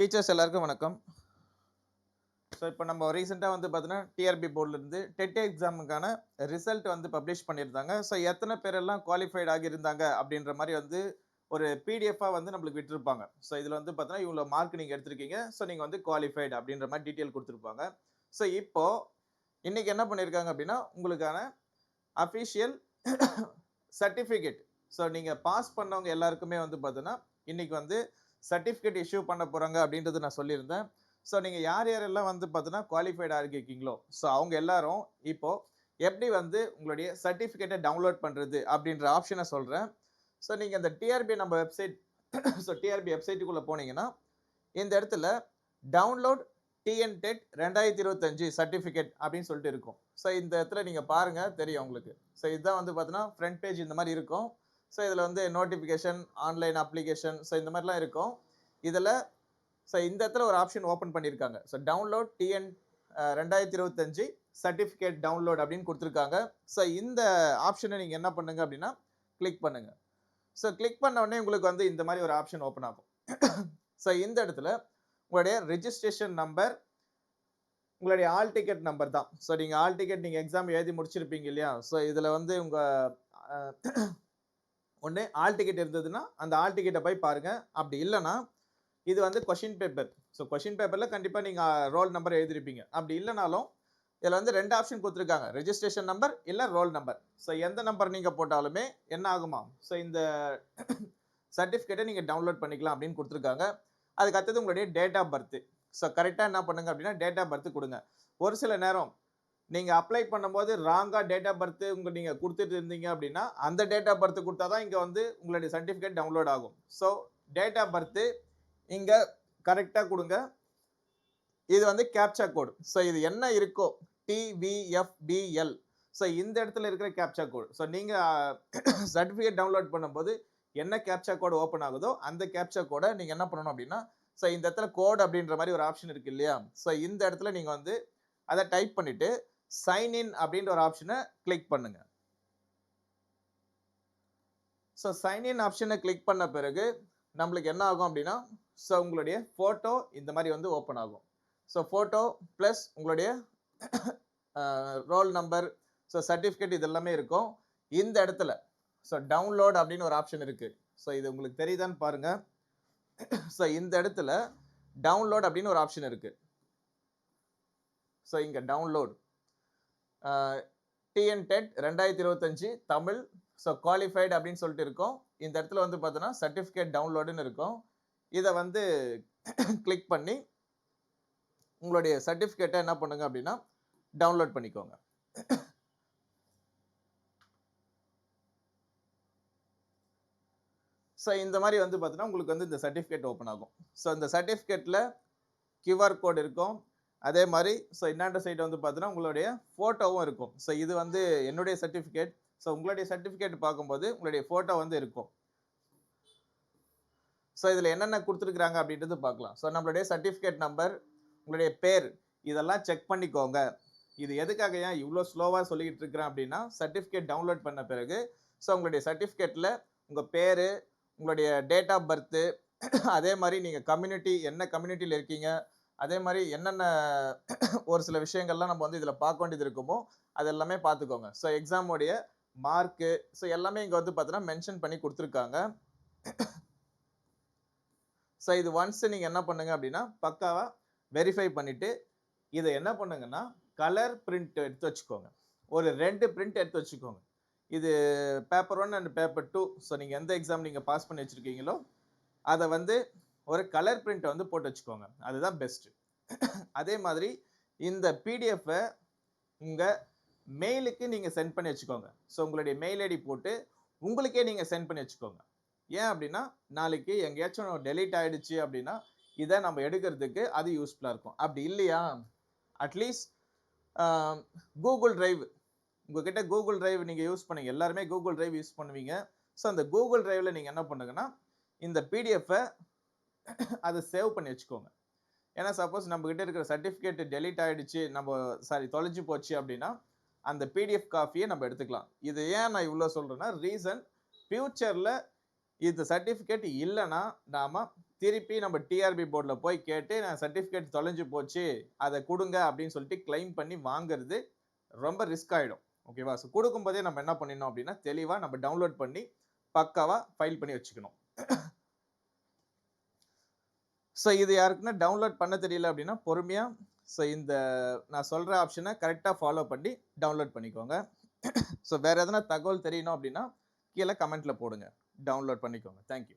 Teachers எல்லாருக்கும் வணக்கம். So இப்போ நம்ம ரீசெண்டாக வந்து பார்த்தீங்கன்னா டிஆர்பி போர்ட்லேருந்து டெட் எக்ஸாமுக்கான ரிசல்ட் வந்து பப்ளிஷ் பண்ணியிருந்தாங்க. ஸோ எத்தனை பேரெல்லாம் குவாலிஃபைட் ஆகியிருந்தாங்க அப்படின்ற மாதிரி வந்து ஒரு பிடிஎஃபாக வந்து நம்மளுக்கு விட்டுருப்பாங்க. ஸோ இதில் வந்து பார்த்தீங்கன்னா இவ்வளோ மார்க் நீங்கள் எடுத்திருக்கீங்க, ஸோ நீங்கள் வந்து குவாலிஃபைடு அப்படின்ற மாதிரி டீட்டெயில் கொடுத்துருப்பாங்க. ஸோ இப்போ இன்னைக்கு என்ன பண்ணியிருக்காங்க அப்படின்னா உங்களுக்கான அஃபிஷியல் சர்டிஃபிகேட். ஸோ நீங்கள் பாஸ் பண்ணவங்க எல்லாருக்குமே வந்து பார்த்தீங்கன்னா இன்னைக்கு வந்து சர்டிஃபிகேட் இஷ்யூ பண்ண போகிறாங்க அப்படின்றது நான் சொல்லியிருந்தேன். ஸோ நீங்கள் யார் யாரெல்லாம் வந்து பார்த்தீங்கன்னா குவாலிஃபைடாக இருக்கீங்களோ ஸோ அவங்க எல்லாரும் இப்போ எப்படி வந்து உங்களுடைய சர்டிஃபிகேட்டை டவுன்லோட் பண்ணுறது அப்படின்ற ஆப்ஷனை சொல்கிறேன். ஸோ நீங்கள் இந்த டிஆர்பி நம்ம வெப்சைட் ஸோ டிஆர்பி வெப்சைட்டுக்குள்ளே போனீங்கன்னா இந்த இடத்துல டவுன்லோட் டிஎன்டெட் 2025 சர்டிஃபிகேட் அப்படின்னு சொல்லிட்டு இருக்கும். ஸோ இந்த இடத்துல நீங்கள் பாருங்கள் தெரியும் உங்களுக்கு. ஸோ இதுதான் வந்து பார்த்தீங்கன்னா ஃப்ரண்ட் பேஜ் இந்த மாதிரி இருக்கும். ஸோ இதில் வந்து நோட்டிஃபிகேஷன், ஆன்லைன் அப்ளிகேஷன், ஸோ இந்த மாதிரிலாம் இருக்கும். இதில் ஸோ இந்த இடத்துல ஒரு ஆப்ஷன் ஓப்பன் பண்ணியிருக்காங்க. So download TN 2025 certificate download அப்படின்னு கொடுத்துருக்காங்க. ஸோ இந்த ஆப்ஷனை நீங்கள் என்ன பண்ணுங்க அப்படின்னா கிளிக் பண்ணுங்க. ஸோ கிளிக் பண்ண உடனே உங்களுக்கு வந்து இந்த மாதிரி ஒரு ஆப்ஷன் ஓப்பன் ஆகும். ஸோ இந்த இடத்துல உங்களுடைய ரெஜிஸ்ட்ரேஷன் நம்பர், உங்களுடைய ஆல் டிக்கெட் நம்பர் தான். ஸோ நீங்கள் ஆல் டிக்கெட் நீங்கள் எக்ஸாம் எழுதி முடிச்சிருப்பீங்க இல்லையா? ஸோ இதில் வந்து உங்கள் ஒன்று ஆல் டிக்கெட் இருந்ததுன்னா அந்த ஆல் டிக்கெட்டை போய் பாருங்க. அப்படி இல்லைன்னா இது வந்து கொஷின் பேப்பர். ஸோ கொஷின் பேப்பரில் கண்டிப்பாக நீங்கள் ரோல் நம்பர் எழுதிருப்பீங்க. அப்படி இல்லைனாலும் இதில் வந்து 2 ஆப்ஷன் கொடுத்துருக்காங்க, ரெஜிஸ்ட்ரேஷன் நம்பர் இல்லை ரோல் நம்பர். ஸோ எந்த நம்பர் நீங்கள் போட்டாலுமே என்ன ஆகுமா, ஸோ இந்த சர்டிஃபிகேட்டை நீங்கள் டவுன்லோட் பண்ணிக்கலாம் அப்படின்னு கொடுத்துருக்காங்க. அதுக்கு அடுத்தது உங்களுடைய டேட் ஆஃப் பர்த். ஸோ கரெக்டாக என்ன பண்ணுங்க அப்படின்னா டேட் ஆஃப் பர்த் கொடுங்க. ஒரு சில நேரம் நீங்கள் அப்ளை பண்ணும்போது ராங்காக டேட் ஆஃப் பர்த் நீங்கள் கொடுத்துட்டு இருந்தீங்க அப்படின்னா அந்த டேட் ஆஃப் பர்த் கொடுத்தா தான் இங்கே வந்து உங்களுடைய சர்டிஃபிகேட் டவுன்லோட் ஆகும். ஸோ டேட் ஆஃப் பர்த் இங்கே கரெக்டாக கொடுங்க. இது வந்து கேப்சா கோடு. ஸோ இது என்ன இருக்கோ TVFBL. ஸோ இந்த இடத்துல இருக்கிற கேப்சா கோடு. ஸோ நீங்கள் சர்டிஃபிகேட் டவுன்லோட் பண்ணும்போது என்ன கேப்சா கோடு ஓப்பன் ஆகுதோ அந்த கேப்சா கோடை நீங்கள் என்ன பண்ணணும் அப்படின்னா, ஸோ இந்த இடத்துல கோட் அப்படின்ற மாதிரி ஒரு ஆப்ஷன் இருக்கு இல்லையா? ஸோ இந்த இடத்துல நீங்கள் வந்து அதை டைப் பண்ணிட்டு சைன் இன் அப்படின்ற ஒரு ஆப்ஷனை கிளிக் பண்ணுங்க. ஸோ சைன் இன் ஆப்ஷனை கிளிக் பண்ண பிறகு நம்மளுக்கு என்ன ஆகும் அப்படின்னா, ஸோ உங்களுடைய ஃபோட்டோ இந்த மாதிரி வந்து ஓப்பன் ஆகும். ஸோ ஃபோட்டோ ப்ளஸ் உங்களுடைய ரோல் நம்பர், ஸோ சர்டிஃபிகேட் இது எல்லாமே இருக்கும். இந்த இடத்துல ஸோ டவுன்லோட் அப்படின்னு ஒரு ஆப்ஷன் இருக்குது. ஸோ இது உங்களுக்கு தெரியுதான்னு பாருங்கள். ஸோ இந்த இடத்துல டவுன்லோட் அப்படின்னு ஒரு ஆப்ஷன் இருக்குது. ஸோ இங்கே download TNTET 2025 Tamil, so qualified அப்படின்னு சொல்லிட்டு இருக்கும். இந்த இடத்துல வந்து பார்த்தோன்னா சர்டிஃபிகேட் டவுன்லோடுன்னு இருக்கும். இதை வந்து கிளிக் பண்ணி உங்களுடைய சர்டிஃபிகேட்டை என்ன பண்ணுங்க அப்படின்னா டவுன்லோட் பண்ணிக்கோங்க. ஸோ இந்த மாதிரி வந்து பார்த்தீங்கன்னா உங்களுக்கு வந்து இந்த சர்டிஃபிகேட் ஓப்பன் ஆகும். ஸோ இந்த சர்டிஃபிகேட்டில் QR கோட் இருக்கும். அதே மாதிரி ஸோ இன்னாண்ட சைடு வந்து பார்த்தீங்கன்னா உங்களுடைய ஃபோட்டோவும் இருக்கும். ஸோ இது வந்து என்னுடைய சர்டிஃபிகேட். ஸோ உங்களுடைய சர்டிஃபிகேட் பார்க்கும்போது உங்களுடைய ஃபோட்டோ வந்து இருக்கும். ஸோ இதில் என்னென்ன கொடுத்துருக்குறாங்க அப்படின்றது பார்க்கலாம். ஸோ நம்மளுடைய சர்டிஃபிகேட் நம்பர், உங்களுடைய பேர், இதெல்லாம் செக் பண்ணிக்கோங்க. இது எதுக்காக ஏன் இவ்வளோ ஸ்லோவாக சொல்லிக்கிட்டு இருக்கிறேன் அப்படின்னா, சர்டிஃபிகேட் டவுன்லோட் பண்ண பிறகு ஸோ உங்களுடைய சர்டிஃபிகேட்டில் உங்கள் பேர், உங்களுடைய டேட் ஆஃப் பர்த்து, அதே மாதிரி நீங்கள் கம்யூனிட்டி என்ன கம்யூனிட்டியில் இருக்கீங்க, அதே மாதிரி என்னென்ன ஒரு சில விஷயங்கள்லாம் நம்ம வந்து இதில் பார்க்க வேண்டியது இருக்குமோ அது எல்லாமே பார்த்துக்கோங்க. ஸோ எக்ஸாமோடைய மார்க்கு, ஸோ எல்லாமே இங்கே வந்து பார்த்தீங்கன்னா மென்ஷன் பண்ணி கொடுத்துருக்காங்க. ஸோ இது ஒன்ஸ் நீங்கள் என்ன பண்ணுங்க அப்படின்னா பக்காவாக வெரிஃபை பண்ணிவிட்டு இதை என்ன பண்ணுங்கன்னா கலர் பிரிண்ட் எடுத்து வச்சுக்கோங்க. ஒரு 2 பிரிண்ட் எடுத்து வச்சுக்கோங்க. இது பேப்பர் 1 அண்ட் பேப்பர் 2. ஸோ நீங்கள் எந்த எக்ஸாம் நீங்கள் பாஸ் பண்ணி வச்சுருக்கீங்களோ அதை வந்து ஒரு கலர் பிரிண்ட்டை வந்து போட்டு வச்சுக்கோங்க. அதுதான் பெஸ்ட்டு. அதே மாதிரி இந்த பிடிஎஃப்பை உங்கள் மெயிலுக்கு நீங்கள் சென்ட் பண்ணி வச்சுக்கோங்க. ஸோ உங்களுடைய மெயில் ஐடி போட்டு உங்களுக்கே நீங்கள் சென்ட் பண்ணி வச்சுக்கோங்க. ஏன் அப்படின்னா நாளைக்கு எங்கேயாச்சும் டெலீட் ஆகிடுச்சு அப்படின்னா இதை நம்ம எடுக்கிறதுக்கு அது யூஸ்ஃபுல்லாக இருக்கும். அப்படி இல்லையா அட்லீஸ்ட் கூகுள் டிரைவ், உங்ககிட்ட கூகுள் டிரைவ் நீங்கள் யூஸ் பண்ணுங்க. எல்லாருமே கூகுள் டிரைவ் யூஸ் பண்ணுவீங்க. ஸோ அந்த கூகுள் டிரைவில் நீங்கள் என்ன பண்ணுங்கன்னா இந்த பிடிஎஃப்பை அதை சேவ் பண்ணி வச்சுக்கோங்க. ஏன்னா சப்போஸ் நம்மகிட்ட இருக்கிற சர்டிஃபிகேட் டெலீட் ஆகிடுச்சு, தொலைஞ்சு போச்சு அப்படின்னா அந்த பிடிஎஃப் காப்பியை நம்ம எடுத்துக்கலாம். இது ஏன் நான் இவ்வளோ சொல்கிறேன்னா, ரீசன் ஃப்யூச்சரில் இந்த சர்டிஃபிகேட் இல்லைன்னா நாம் திருப்பி நம்ம டிஆர்பி போர்டுல போய் கேட்டு, நான் சர்டிஃபிகேட் தொலைஞ்சு போச்சு, அத குடுங்க அப்படின்னு சொல்லிட்டு கிளைம் பண்ணி வாங்குறது ரொம்ப ரிஸ்க் ஆயிடும். ஓகேவா? ஸோ குடுக்கும்போதே நம்ம என்ன பண்ணிடணும் அப்படின்னா, தெளிவா நம்ம டவுன்லோட் பண்ணி பக்காவா ஃபைல் பண்ணி வச்சுக்கணும். ஸோ இது யாருக்குன்னா டவுன்லோட் பண்ண தெரியல அப்படின்னா, பொறுமையா ஸோ இந்த நான் சொல்ற ஆப்ஷன கரெக்ட்டா ஃபாலோ பண்ணி டவுன்லோட் பண்ணிக்கோங்க. ஸோ வேற எதனா தகவல் தெரியணும் அப்படின்னா, கீழ கமெண்ட்ல போடுங்க. டவுன்லோட் பண்ணிக்கோங்க. Thank you.